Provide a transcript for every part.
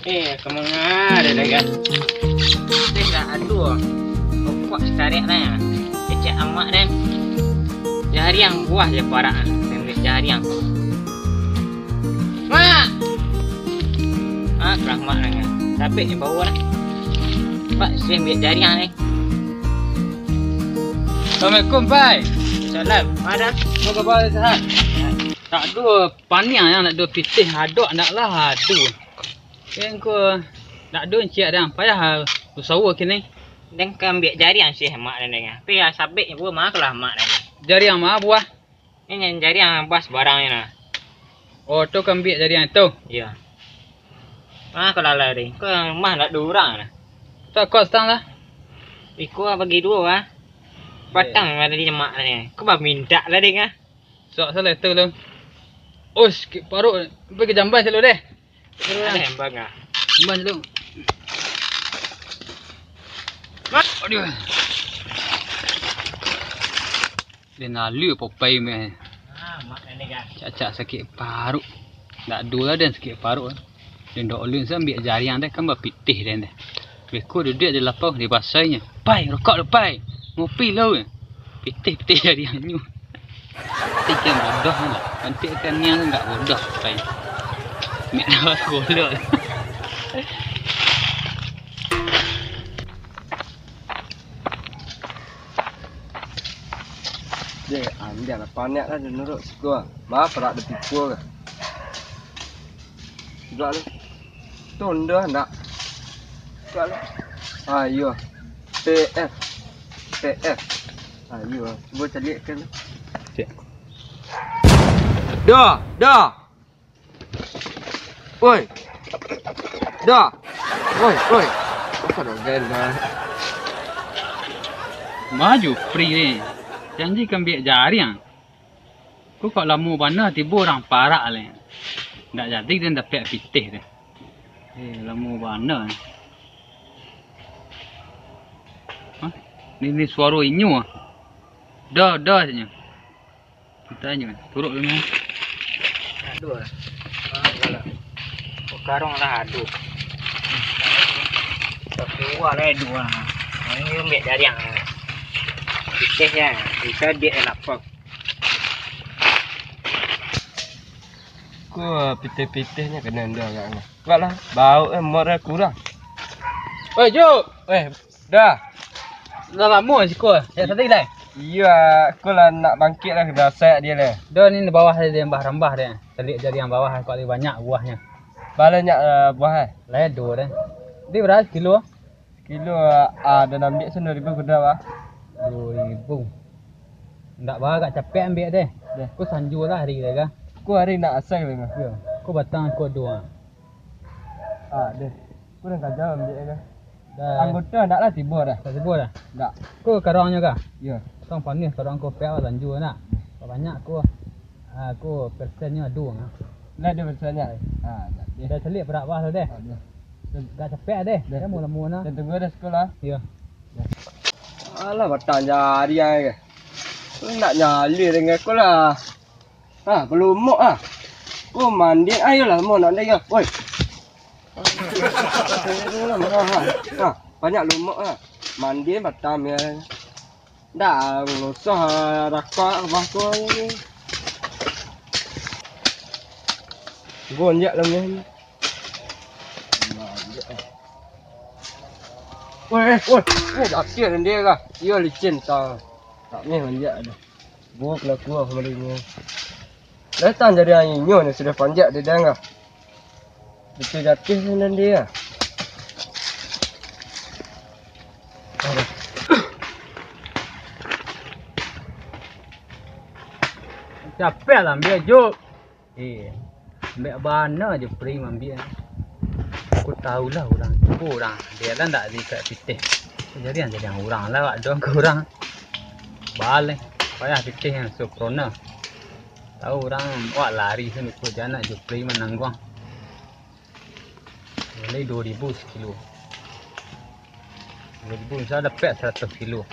Kemana ada kan? Saya dah aduh. Pokok sekarang na. Cecak amak dan jari yang buah je parak. Saya ambil jari yang. Mak. Kerang mak dengan. Tapi ni bawa lah. Pak, saya ambil jari yang ni. Assalamualaikum, Pai. Salam. Ada? Apa khabar sihat? Tak ada paniang yang nak ada pitih hadok nak lah adu. Yang ko nak ada encik dah payah usaha kini. Dan kau ambil jari yang saya mak dan dengan. Tapi yang sabit buah mak lah mak dan. Jari yang mana buah? Ini jari yang bas barangnya lah. Oh, tu kau ambil jari yang tu. Ya. Kalau lah ni. Kau rumah nak 2 orang lah. Tak kau setang lah. Iku bagi 2 lah. Batang ada di mak ni. Kau bah minta lah ding ah. Sok salah tu lu. Oh, sikit paruk pergi jamban selalu deh. Ada hembang ah. Jamban selalu. Aduh. Dia nalu popai meh. Mak ni kan. Cak-cak sakit paruk. Tak dua lah dan sakit paruk. Dan dok ulun saya ambil jari yang dah kan berpitih dan dah. Beko duduk di lapau di basahnya. Pai, rokok lu pai. Ngopi lau. Pitih-pitih jari yang nyu. Tikan bodoh lah. Nanti kan yang enggak bodoh pai. Mek dah golok. Dia ambil lah panik lah dia nurut suka. Maaf perak dia pukul ke. Juga lu. Tunda nak. Juga lu. Ayo. PF. PF. Ayo. Cuba carikan lu. Cik. Dah. Dah. Oi. Dah. Oi. Apa dah gila. Maju free ni. Janji kan ambil jari yang. Kau kau lama mana tiba orang parak lah. Tak jadi dia dapat pitih dia. Lama mana ni. Ha? Ni suara inyu ah. Dah saja. Kita tanya turut dulu. Aduh lah. Karung lah aduh. Keluar lah aduh lah. Ini ambil jari yang. Pitih ya. Bisa dia lapar. Kau pitih-pitihnya kena dah agaknya. Kuat lah. Bau murah kurang. Oi, Juk. Dah. Dah lama si kau. Ya tadi dah. Iya, aku lah nak bangkit lah dah set dia lah. Dah ni di bawah dia rambah dia. Telik jari yang bawah kau ada banyak buahnya. Banyak buah eh. Ledo dah. Dia berapa kilo? Kilo ada ambil sana 2,000 kuda bah. 2,000. Ndak bah agak capek ambil deh. Kau sanju lah hari dah kan. Aku hari nak asal dengan. Ya. Kau batang kau 2. Deh. Aku dah kerja ambil kan. Dah. Anggota nak lah tiba dah. Tak sebut dah. Tak. Kau karangnya kah? Ya. Kau panis karang kau pel sanju nak. Kau banyak aku persennya 2 ah. Lah dia besarnya. Dia Dah selit berat bah dah. Dah capek deh. Dah mula-mula. dan tunggu dah sekolah. Ya. Alah batang jari ai ke. Aku nak nyali dengan aku lah. Belum mok ah. Kau mandi ayolah mau nak dia. Woi. Banyak lumuk ah. Mandi batang ya. Dah ngusah rakak apa kau ni. Gonjak lah ni. Woi, dah kira dia kah? Dia licin tau. Tak ni manjat dah. Buat lah kuah kemarin. Datang jadi anginyo ni sudah panjat dia dah kah? Betul jatuh dengan dia. Capek lah ambil Juk. Ambil mana je pering ambil. Aku tahulah orang dia kan tak dekat pitih. Jadi yang orang lah ada orang. Balik payah pitih yang sempurna. Tahu orang wak lari sini ku jana je pering menangguang. Nilai 2,000 sekilo. 2,000 saya dapat 100 kilo.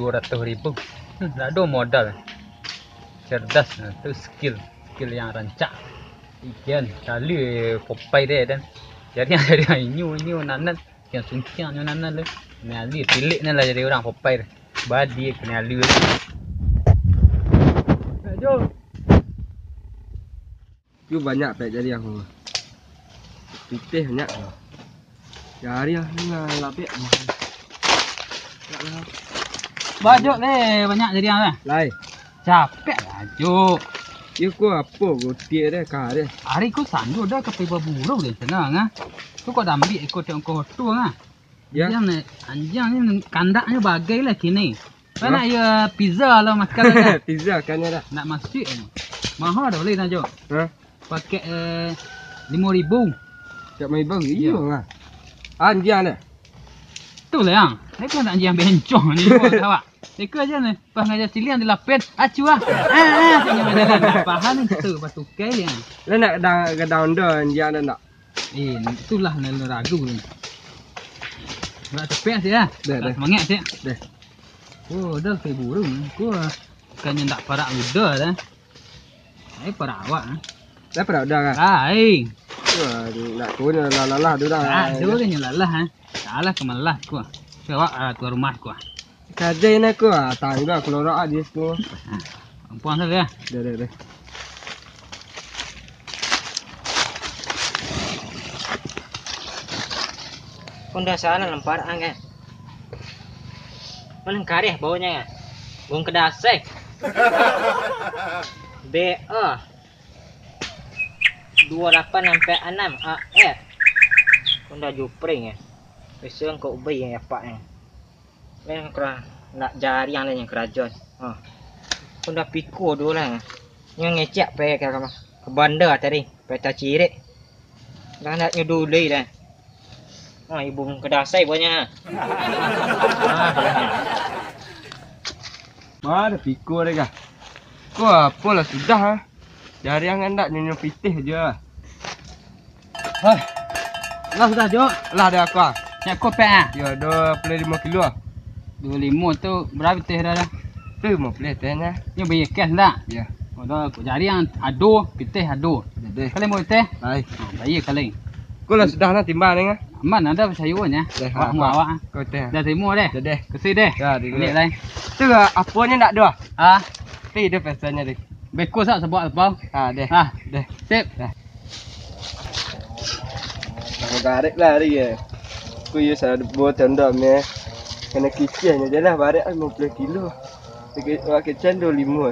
200,000. Tak ada modal. Cerdas tu skill yang rancak. Ikan kali popai dia dan Jarian inyu nanan yang sungkiang nyo nanan le. Nyali tilik ni lah jadi orang popai dah. Badi kena alu. Jom. Tu banyak pek jadi aku. Pitih banyak. Jari ah ni lapik. Bajok le banyak jarian lah. Lai. Capek lah Jok. Dia ku apa gotiak dia kah dia. Hari ku sandu dah ke berburu dia senang ah. Tu kau dah ambil ikut yang kau tu ah. Ya. Anjang ni kandaknya bagai lah kini. Kau nak ya pizza lah makan lah. Pizza kan dah. Nak masuk ni. Mahal dah boleh tak Jok? Ha? Pakai 5,000. Tak mai bang. Iyo ah. Anjang dah. Tu lah yang. Ni kan anjang bencong ni kau awak. Teka je ni. Pas ngajar silian dia lapet. Acu lah. Tanya macam mana. Faham ni tu. Patukai dia. Lah nak daun dah anjang dah nak. Itulah nak ragu ni. Nak cepet sih ya. Dah. Semangat sih. Dah. Oh, dah pergi burung. Ku bukannya tak parak muda dah. Parak awak. Dah pernah dah kan? Wah, nak tu lah tu dah. Dulu kan lalah ha. Salah kemalah ku. Awak tuan rumah ku. Kerja ni aku tangga keluar dia semua. Puan saja. Dah. Konda sana lempar kan. Mana kareh baunya ya? Bung kedasek. BA 28 sampai 6 AF. Konda jupring ya. Besok kau ubay yang apa ya? Yang kerah nak jari yang lain yang kerajaan. Konda pikul dulu lah. Yang ngecek pe ke bandar tadi, peta cirik. Dah nak nyuduli dah. Ibu kedasai banyak. Mana pikul dia kah? Kau apa lah sudah ha? Dari yang hendak nyanyi pitih je. Lah sudah Jok. Lah ada aku. Nak kau pe ah. Ya 25 kilo. 25 tu berapa teh dah? Tu mau play tehnya. Ni bayar cash tak? Ya. Oh dah aku cari yang ado, pitih ado. Dah. Kalian mau teh? Baik. Bayar kalian. Kau lah sudah nak timbang ni kan? Aman ada sayurnya. Awak mau awak. Kau teh. Dah terima deh. Dah. Kesih deh. Ya, di Balik lain. Tu apanya nak dua? Ti dia pesannya deh. Beko sak sebab apa? Deh. Deh. Sip. Mau garik lah dia. Aku ya saya buat tanda me. Kena kicin je lah barik 50 kilo. Dekat kicin 25.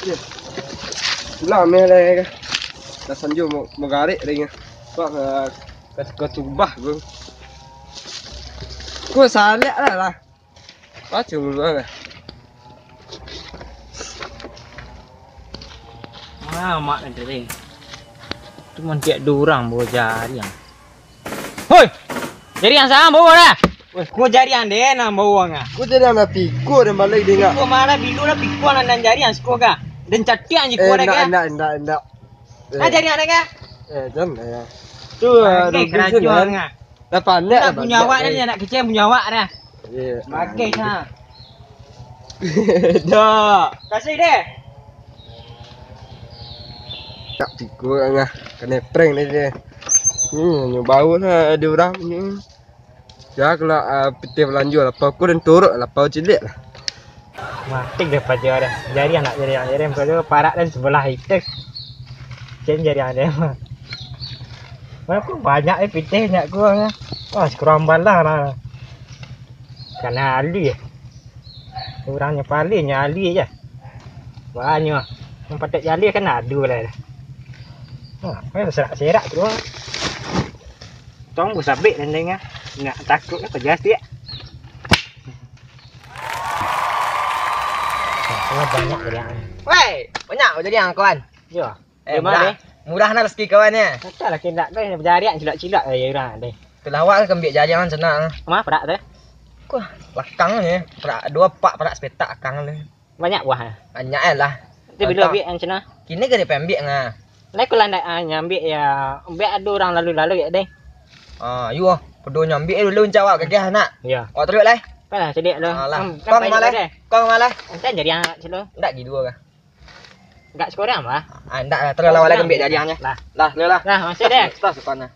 Ya. Pulang me lah. Dah sanjung mau garik dia. Pak kau tubah bro. Kau salah lah. Baca dulu lah. Mak ni. Cuma tiap dorang bawa jarian. Hoi! Jarian sama bawa dah. Weh, kau jarian deh nak bawa ngah. Kau jadi nak pikul dan balik dia ngah. Kau mana bilu lah pikul dan jarian sekolah kah? Dan catian je kau dah kah? Endak. Nah jarian dah kah? Jangan ya. Tu kerajaan ngah. Dah pandai Nak punya awak dah nak kecil punya awak dah. Ya. Makai sah. Dah. Kasih deh. Tak pikul ngah. Kena prank dia. Ni bau lah ada orang ni. Ya kalau peti berlanjut lah aku dan turut lah pau cilik lah. Mati dah pada dah. Jarian nak jarian pada parak dan sebelah itu. Cen jarian dia mah. Aku banyak pitih nak gua. Wah, sekeramban lah. Karena ahli. Orangnya palingnya ahli je. Banyak. Yang patek jali kan ada lah. Serak-serak tu. Tong sabik dan dengar. Nak takut lah kerja dia. Banyak jadian. Wei, banyak jadian kawan. Ya. Mudah nak rezeki kawan ni. Tak lah kena kan berjarian cilak-cilak ya orang deh. Itulah awak kan biar jadian senang. Mah perak tu. Kuah, lakang ni. Perak 2 pak perak sepetak akang ni. Banyak buah. Banyak lah. Dia bila ambil yang cina. Kini ke dia pembik ngah. Lai kalau nak nyambil ya, ambil ada orang lalu-lalu ya deh. You pedo nyambil dulu jawab gagah nak. Ya. Awak teruk lah. Kan sedia lu. Kong malah. Kong malah. Entah jadi anak celo. Ndak gi dua kah? Enggak sekolah apa? Ndak lah terlalu awak lagi ambil jadiannya. Lah. Lah, lah. Nah, masih deh. Stop sepan.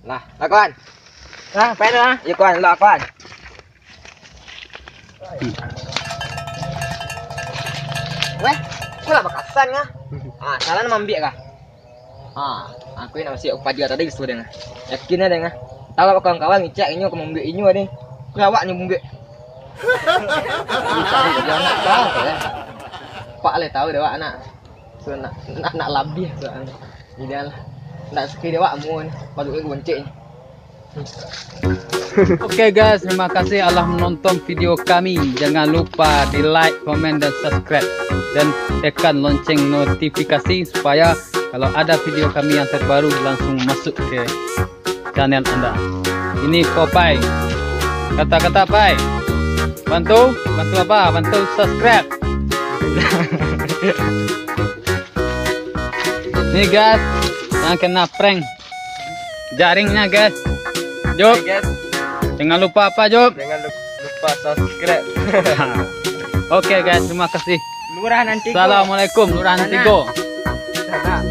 Lah kawan. Nah, apa itu ah? Ya kawan, lah kawan. Weh, aku lah bakasan ngah. Salah nama ambil kah? Aku ini masih upah dia tadi sudah ngah. Yakin ada ngah. Tahu apa kawan-kawan ngecek inyo ke ambil inyo ni. Aku awak ni ambil. Jangan tahu ya. Pak le tahu dewa anak. So nak labih soalnya. Ideal. Nak sekali dewa amun. Patut aku bonceng. Oke guys, terima kasih Allah menonton video kami. Jangan lupa di like, komen, dan subscribe. Dan tekan lonceng notifikasi supaya kalau ada video kami yang terbaru langsung masuk ke channel Anda. Ini Popeye. Kata-kata Pai. Bantu apa? Bantu subscribe. Nih guys, yang kena prank jaringnya guys. Job, Guys, jangan lupa apa Job? jangan lupa subscribe. Oke guys, terima kasih. Lurah nanti. Assalamualaikum, Lurahan Sana. Tigo. Sana.